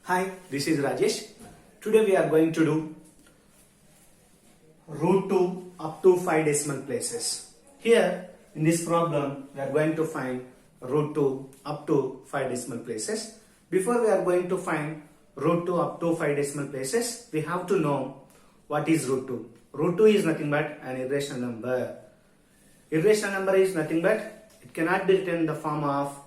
Hi, this is Rajesh. Today we are going to do root 2 up to 5 decimal places. Here in this problem we are going to find root 2 up to 5 decimal places. Before we are going to find root 2 up to 5 decimal places, we have to know what is root 2. Root 2 is nothing but an irrational number. Irrational number is nothing but it cannot be written in the form of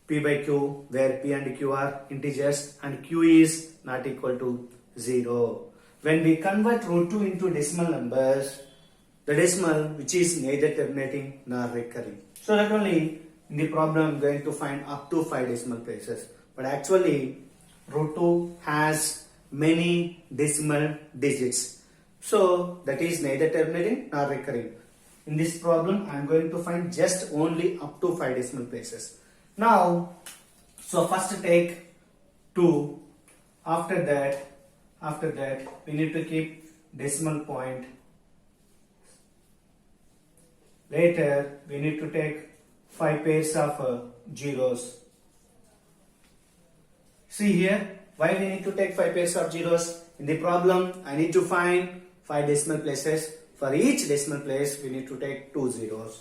p by q, where p and q are integers and q is not equal to 0. When we convert root 2 into decimal numbers, the decimal which is neither terminating nor recurring. So that only in the problem I am going to find up to 5 decimal places. But actually root 2 has many decimal digits. So that is neither terminating nor recurring. In this problem I am going to find just only up to 5 decimal places. Now, so first take 2, after that we need to keep decimal point, later we need to take 5 pairs of zeros. See here, why we need to take 5 pairs of zeros? In the problem I need to find 5 decimal places. For each decimal place we need to take 2 zeros.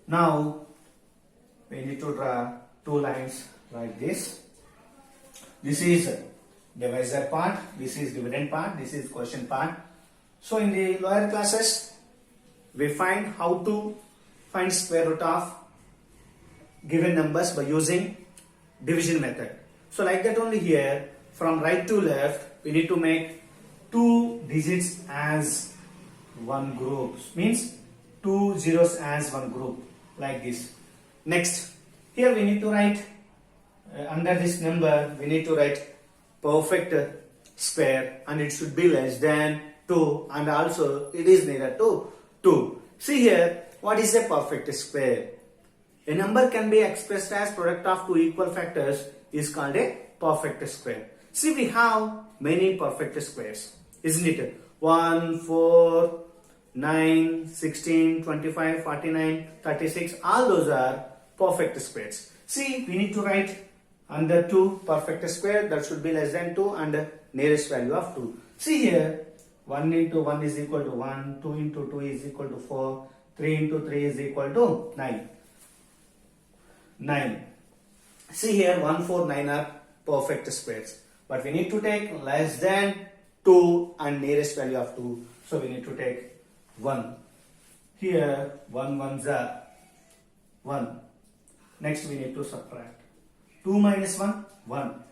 Now we need to draw 2 lines like this. This is divisor part, this is dividend part, this is quotient part. So in the lower classes we find how to find square root of given numbers by using division method. So like that only here, from right to left we need to make 2 digits as one group, means 2 zeros as one group, like this. Next, here we need to write under this number we need to write perfect square, and it should be less than 2, and also it is neither to 2. See here, what is a perfect square? A number can be expressed as product of 2 equal factors is called a perfect square. See, we have many perfect squares, isn't it? 1, 4, 9, 16, 25, 49, 36, all those are perfect squares. See, we need to write under 2 perfect square that should be less than 2 and nearest value of 2. See here, 1 into 1 is equal to 1, 2 into 2 is equal to 4, 3 into 3 is equal to 9. See here, 1, 4, 9 are perfect squares. But we need to take less than 2 and nearest value of 2. So we need to take 1. Here, 1 ones are 1. Next we need to subtract. 2 minus 1, 1.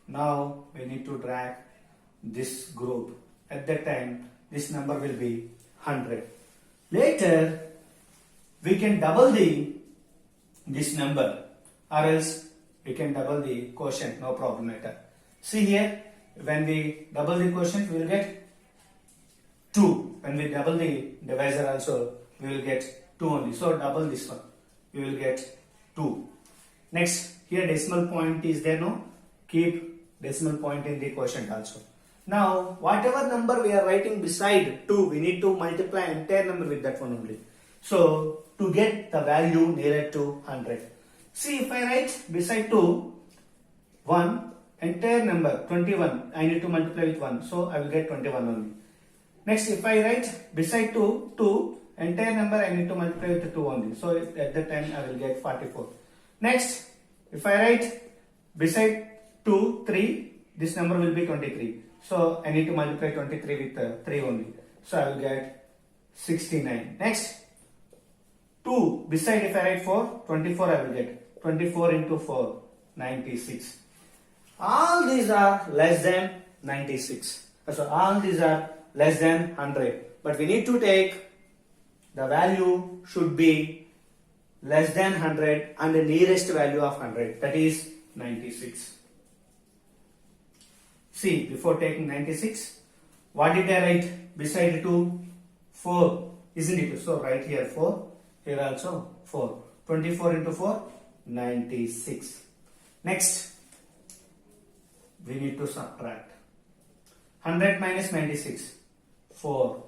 Now we need to drag this group. At that time, this number will be 100. Later, we can double this number, or else we can double the quotient, no problem later. See here, when we double the quotient, we will get 2. When we double the divisor also, we will get 2 only. So double this one, we will get 2. Next, here decimal point is there, no? Keep decimal point in the quotient also. Now, whatever number we are writing beside 2, we need to multiply entire number with that one only. So, to get the value nearer to 100. See, if I write beside 2, 1, entire number 21, I need to multiply with 1. So, I will get 21 only. Next, if I write beside 2, entire number I need to multiply with 2 only. So, at that time I will get 44. Next, if I write beside 2, 3, this number will be 23. So, I need to multiply 23 with 3 only. So, I will get 69. Next, 2, beside if I write 4, 24 I will get. 24 into 4, 96. All these are less than 96. So, all these are less than 100. But we need to take the value should be less than 100 and the nearest value of 100, that is 96. See, before taking 96, what did I write beside 2? 4, isn't it? So right here 4, here also 4. 24 into 4, 96. Next, we need to subtract. 100 minus 96, 4.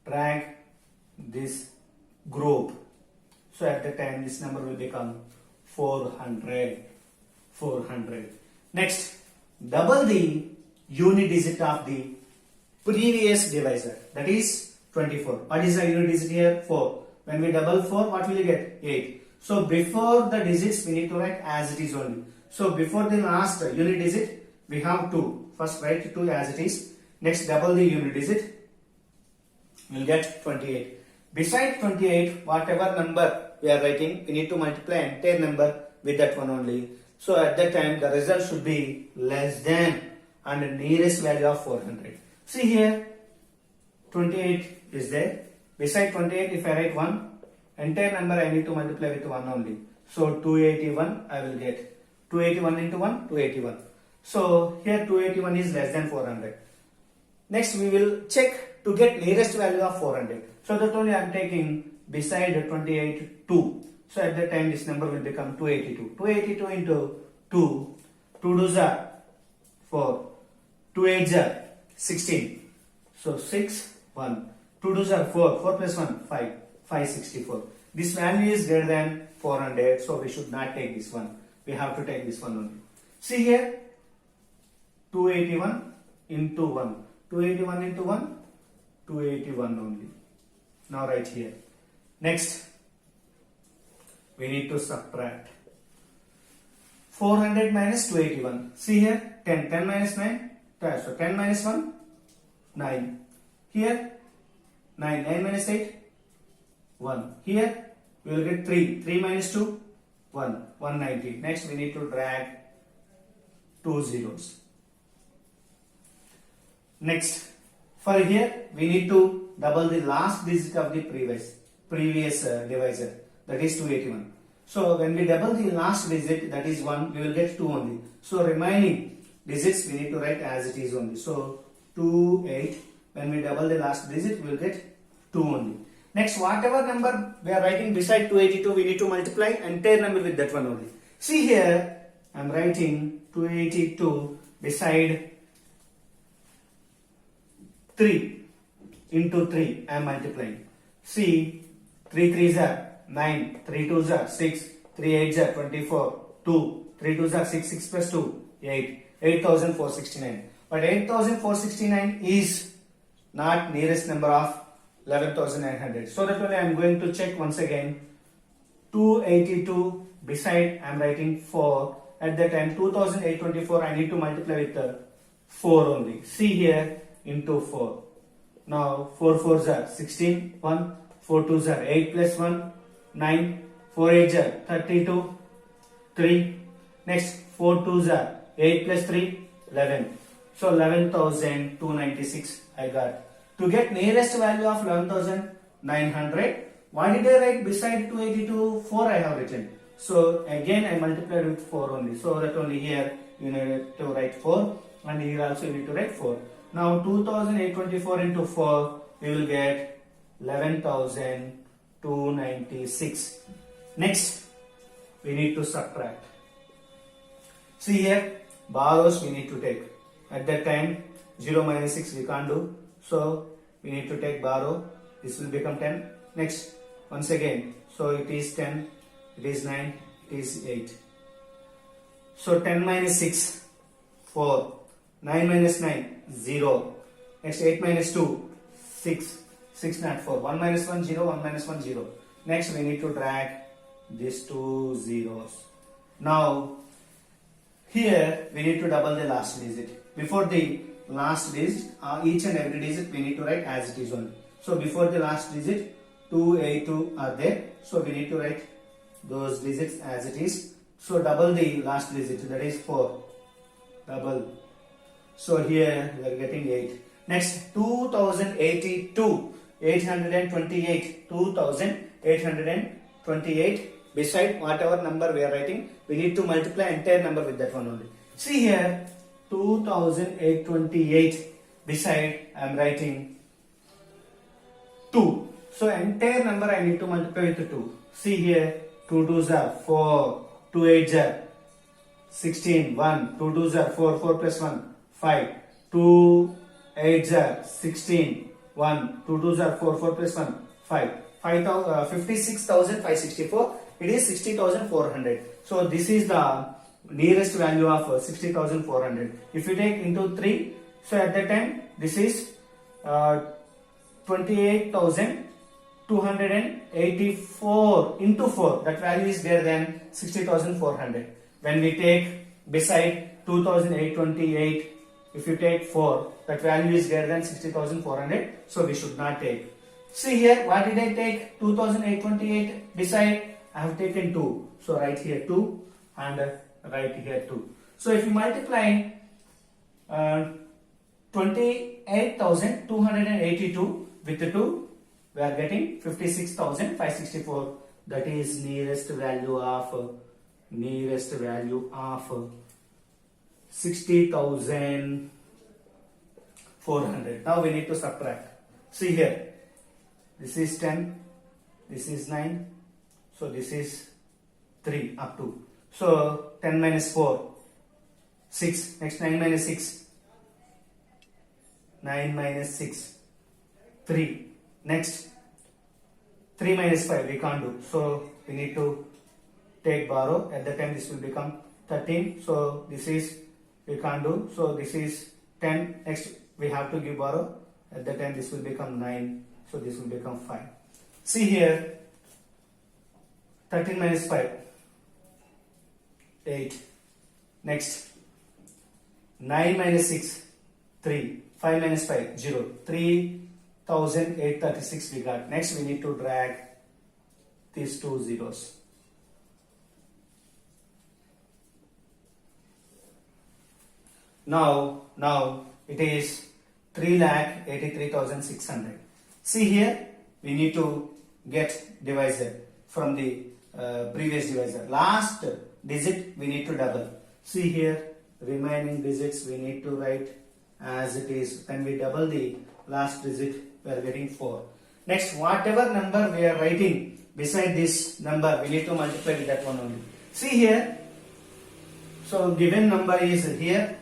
Drag this group. So at the time this number will become 400. Next, double the unit digit of the previous divisor, that is 24. What is the unit digit here? 4. When we double 4, what will you get? 8. So before the digits we need to write as it is only. So before the last unit digit we have 2. First write 2 as it is. Next double the unit digit, we will get 28. Beside 28, whatever number we are writing, we need to multiply entire number with that one only. So at that time the result should be less than and the nearest value of 400. See here 28 is there. Beside 28 if I write 1, entire number I need to multiply with 1 only. So 281 I will get. 281 into 1, 281. So here 281 is less than 400. Next we will check to get nearest value of 400. So that only I am taking beside 28 2. So at that time this number will become 282. 282 into 2. 2 2s are 4. 2 8s are 16. So 6 1. 2 2s are 4. 4 plus 1 5. 564. This value is greater than 400. So we should not take this one. We have to take this one only. See here 281 into 1. 281 into 1, 281 only. Now write here. Next, we need to subtract. 400 minus 281. See here, 10. 10 minus 9, 10. So 10 minus 1, 9. Here, 9. 9 minus 8, 1. Here, we will get 3. 3 minus 2, 1. 190. Next, we need to drag 2 zeros. Next, for here we need to double the last digit of the previous divisor, that is 281. So when we double the last digit, that is 1, we will get 2 only. So remaining digits we need to write as it is only. So 2 8. When we double the last digit, we will get 2 only. Next, whatever number we are writing beside 282, we need to multiply entire number with that one only. See here, I am writing 282 beside 3 into 3, I am multiplying. See, 3 3s are 9, 3 2s are 6, 3 8s are 24, 2, 3 2s are 6, 6 plus 2, 8, 8469. But 8469 is not nearest number of 11,900. So that way I am going to check once again. 282 beside I am writing 4. At that time 2824 I need to multiply with 4 only. See here, into 4. Now 4 4s are 16, 1, 4 2s are 8 plus 1, 9, 4 8s are 32, 3. Next 4 2s are 8 plus 3, 11. So 11,296 I got. To get nearest value of 11,900, what did I write beside 282? 4 I have written. So again I multiplied with 4 only. So that only here you need to write 4 and here also you need to write 4. Now 2824 into 4, we will get 11,296. Next, we need to subtract. See here, borrows we need to take. At that time, 0 minus 6 we can't do. So we need to take borrow. This will become 10. Next, once again, so it is 10, it is 9, it is 8. So 10 minus 6, 4. 9 minus 9, 0. Next 8 minus 2, 6. 6 not 4. 1 minus 1, 0. 1 minus 1, 0. Next we need to drag these 2 zeros. Now here we need to double the last digit. Before the last digit, each and every digit we need to write as it is only. So before the last digit, 282 are there. So we need to write those digits as it is. So double the last digit, that is 4. Double. So here we are getting 8. Next 2082, 828, 2828. Beside whatever number we are writing, we need to multiply entire number with that one only. See here 2828 beside I am writing 2. So entire number I need to multiply with 2. See here 2 2s are 4, 2 8s are 16, 1, 2 2s are 4, 4 plus 1, 5, 2 8s are 16, 1, 2 2s are 4, 4 plus 1, 5, 56,564, it is 60,400. So this is the nearest value of 60,400. If you take into 3, so at that time this is 28,284 into 4. That value is greater than 60,400. When we take beside 2,828, if you take 4, that value is greater than 60,400. So we should not take. See here, what did I take? 2,828 beside. I have taken 2. So write here 2 and write here 2. So if you multiply 28,282 with the 2, we are getting 56,564. That is nearest value of 60,400. Now we need to subtract. See here, this is 10, this is 9, so this is 3 up to. So 10 minus 4, 6. Next 9 minus 6, 9 minus 6, 3. Next 3 minus 5 we can't do. So we need to take borrow. At the time this will become 13. So this is we can't do. So this is 10. Next we have to give borrow. At the time this will become 9. So this will become 5. See here, 13 minus 5, 8. Next 9 minus 6, 3. 5 minus 5, 0. 3,836 we got. Next we need to drag these two zeros. Now it is 3,83,600. See here, we need to get divisor from the previous divisor. Last digit we need to double. See here, remaining digits we need to write as it is. When we double the last digit, we are getting 4. Next, whatever number we are writing beside this number, we need to multiply with that one only. See here, so given number is here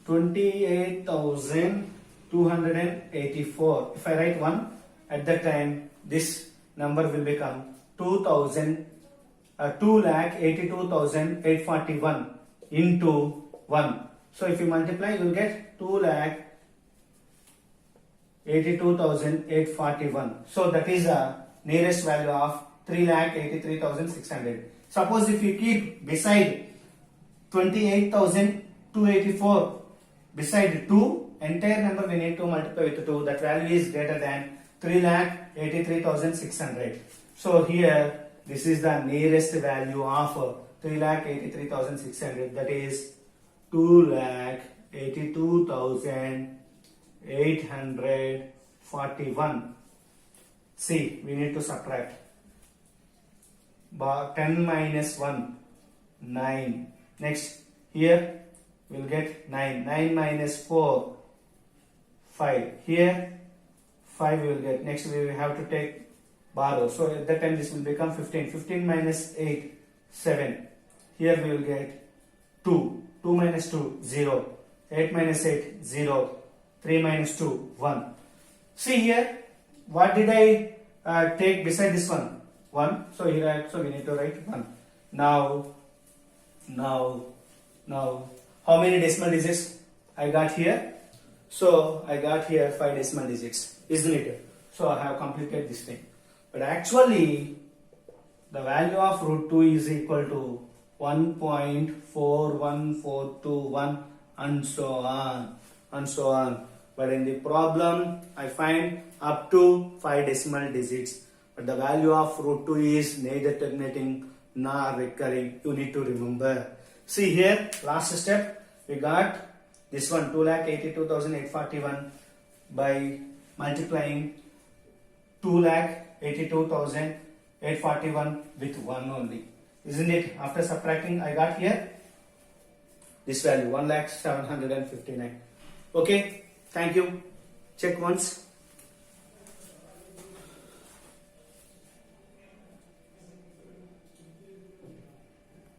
28,284. If I write 1, at that time this number will become 2,82,841 into 1. So if you multiply, you will get 2,82,841. So that is the nearest value of 3,83,600. Suppose if you keep beside 28,284 beside 2, entire number we need to multiply with 2. That value is greater than 3,83,600. So here this is the nearest value of 3,83,600. That is 2,82,841. See, we need to subtract. 10 minus 1, 9. Next, here we will get 9. 9 minus 4, 5. Here, 5 we will get. Next, we will have to take borrow. So, at that time, this will become 15. 15 minus 8, 7. Here we will get 2. 2 minus 2, 0. 8 minus 8, 0. 3 minus 2, 1. See here, what did I take beside this one? 1. So, here we need to write 1. Now, how many decimal digits I got here? So, I got here 5 decimal digits, isn't it? So, I have completed this thing. But actually, the value of root 2 is equal to 1.41421 and so on. But in the problem, I find up to 5 decimal digits. But the value of root 2 is neither terminating nor recurring. You need to remember. See here, last step, we got this one 2,82,841 by multiplying 2,82,841 with 1 only. Isn't it? After subtracting, I got here this value 1,07,59. Okay, thank you. Check once.